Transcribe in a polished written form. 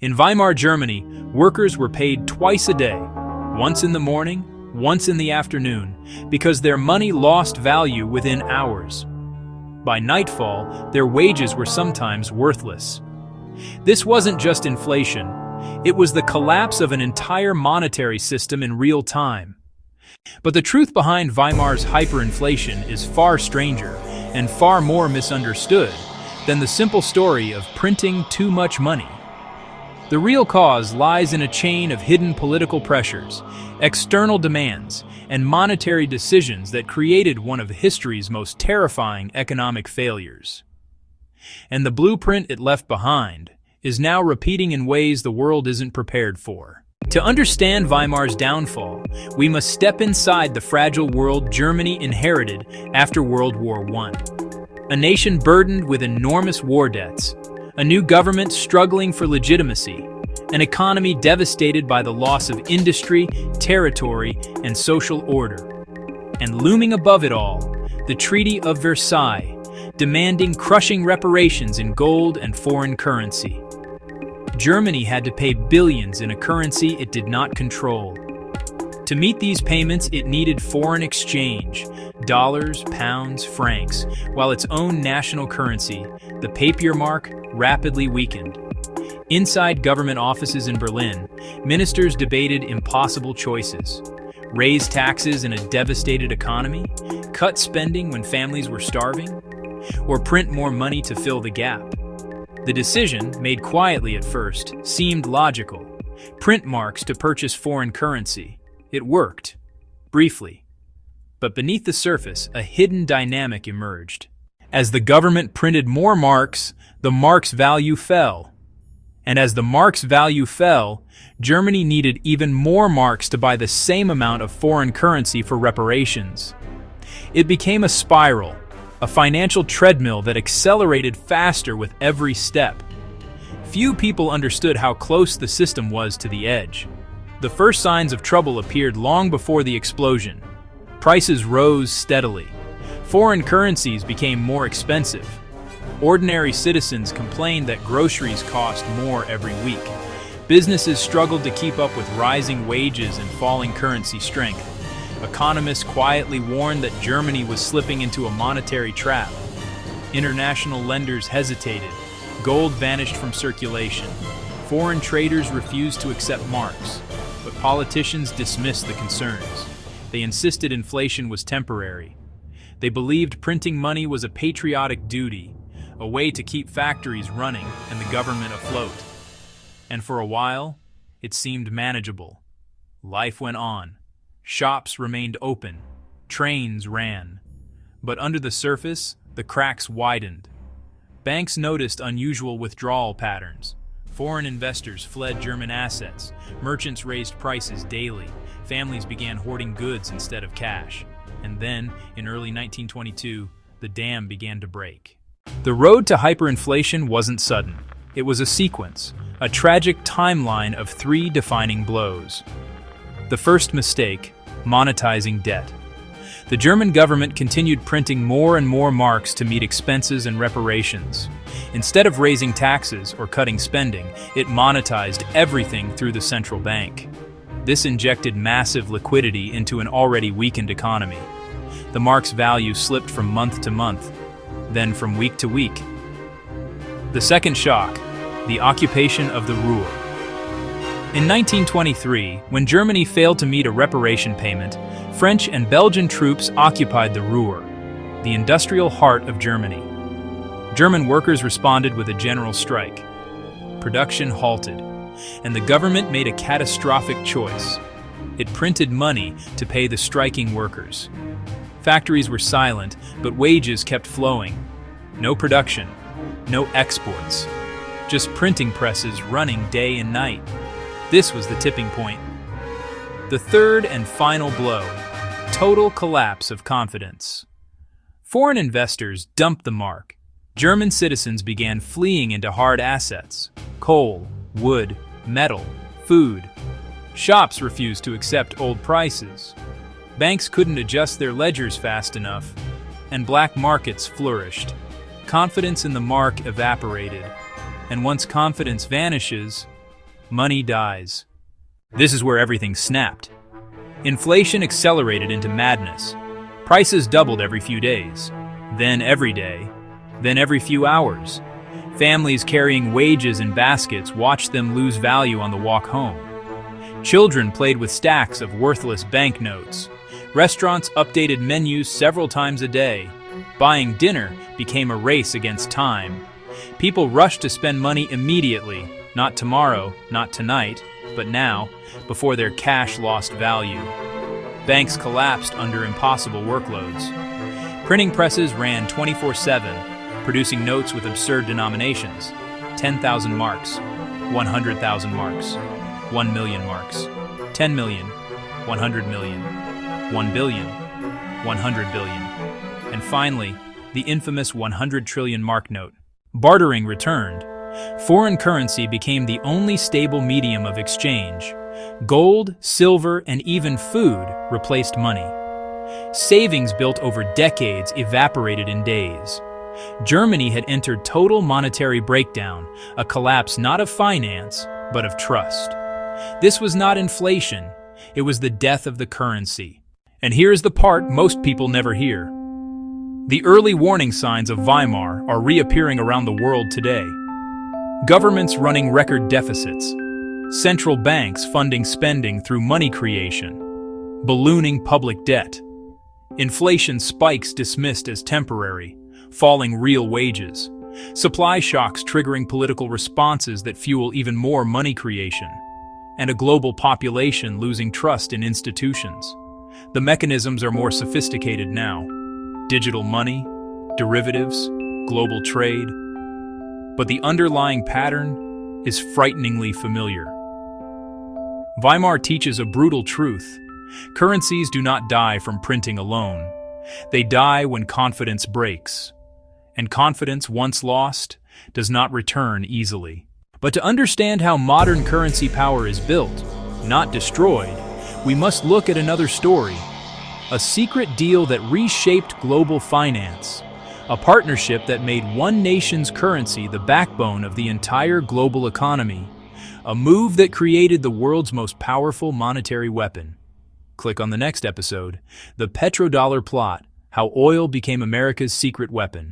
In Weimar Germany, workers were paid twice a day, once in the morning, once in the afternoon, because their money lost value within hours. By nightfall, their wages were sometimes worthless. This wasn't just inflation, it was the collapse of an entire monetary system in real time. But the truth behind Weimar's hyperinflation is far stranger and far more misunderstood than the simple story of printing too much money. The real cause lies in a chain of hidden political pressures, external demands, and monetary decisions that created one of history's most terrifying economic failures. And the blueprint it left behind is now repeating in ways the world isn't prepared for. To understand Weimar's downfall, we must step inside the fragile world Germany inherited after World War I. A nation burdened with enormous war debts, a new government struggling for legitimacy, an economy devastated by the loss of industry, territory, and social order. And looming above it all, the Treaty of Versailles, demanding crushing reparations in gold and foreign currency. Germany had to pay billions in a currency it did not control. To meet these payments, it needed foreign exchange, dollars, pounds, francs, while its own national currency, the papier mark, rapidly weakened. Inside government offices in Berlin, ministers debated impossible choices: raise taxes in a devastated economy, cut spending when families were starving, or print more money to fill the gap. The decision, made quietly at first, seemed logical. Print marks to purchase foreign currency. It worked, briefly. But beneath the surface, a hidden dynamic emerged. As the government printed more marks, the mark's value fell. And as the mark's value fell, Germany needed even more marks to buy the same amount of foreign currency for reparations. It became a spiral, a financial treadmill that accelerated faster with every step. Few people understood how close the system was to the edge. The first signs of trouble appeared long before the explosion. Prices rose steadily. Foreign currencies became more expensive. Ordinary citizens complained that groceries cost more every week. Businesses struggled to keep up with rising wages and falling currency strength. Economists quietly warned that Germany was slipping into a monetary trap. International lenders hesitated. Gold vanished from circulation. Foreign traders refused to accept marks. But politicians dismissed the concerns. They insisted inflation was temporary. They believed printing money was a patriotic duty, a way to keep factories running and the government afloat. And for a while, it seemed manageable. Life went on. Shops remained open. Trains ran. But under the surface, the cracks widened. Banks noticed unusual withdrawal patterns. Foreign investors fled German assets. Merchants raised prices daily. Families began hoarding goods instead of cash. And then, in early 1922, the dam began to break. The road to hyperinflation wasn't sudden. It was a sequence, a tragic timeline of three defining blows. The first mistake, monetizing debt. The German government continued printing more and more marks to meet expenses and reparations. Instead of raising taxes or cutting spending, it monetized everything through the central bank. This injected massive liquidity into an already weakened economy. The mark's value slipped from month to month, then from week to week. The second shock, the occupation of the Ruhr. In 1923, when Germany failed to meet a reparation payment, French and Belgian troops occupied the Ruhr, the industrial heart of Germany. German workers responded with a general strike. Production halted, and the government made a catastrophic choice. It printed money to pay the striking workers. Factories were silent, but wages kept flowing. No production, no exports, just printing presses running day and night. This was the tipping point. The third and final blow, total collapse of confidence. Foreign investors dumped the mark. German citizens began fleeing into hard assets: coal, wood, metal, food. Shops refused to accept old prices. Banks couldn't adjust their ledgers fast enough, and black markets flourished. Confidence in the mark evaporated, and once confidence vanishes, money dies. This is where everything snapped. Inflation accelerated into madness. Prices doubled every few days, then every day, then every few hours. Families carrying wages in baskets watched them lose value on the walk home. Children played with stacks of worthless banknotes. Restaurants updated menus several times a day. Buying dinner became a race against time. People rushed to spend money immediately, not tomorrow, not tonight, but now, before their cash lost value. Banks collapsed under impossible workloads. Printing presses ran 24/7, producing notes with absurd denominations: 10,000 marks, 100,000 marks, 1 million marks, 10 million, 100 million, 1 billion, 100 billion, and finally, the infamous 100 trillion mark note. Bartering returned. Foreign currency became the only stable medium of exchange. Gold, silver, and even food replaced money. Savings built over decades evaporated in days. Germany had entered total monetary breakdown, a collapse not of finance, but of trust. This was not inflation, it was the death of the currency. And here's the part most people never hear. The early warning signs of Weimar are reappearing around the world today. Governments running record deficits, central banks funding spending through money creation, ballooning public debt, inflation spikes dismissed as temporary, falling real wages, supply shocks triggering political responses that fuel even more money creation, and a global population losing trust in institutions. The mechanisms are more sophisticated now. Digital money, derivatives, global trade. But the underlying pattern is frighteningly familiar. Weimar teaches a brutal truth. Currencies do not die from printing alone. They die when confidence breaks. And confidence, once lost, does not return easily. But to understand how modern currency power is built, not destroyed, we must look at another story. A secret deal that reshaped global finance. A partnership that made one nation's currency the backbone of the entire global economy. A move that created the world's most powerful monetary weapon. Click on the next episode, The Petrodollar Plot, How Oil Became America's Secret Weapon.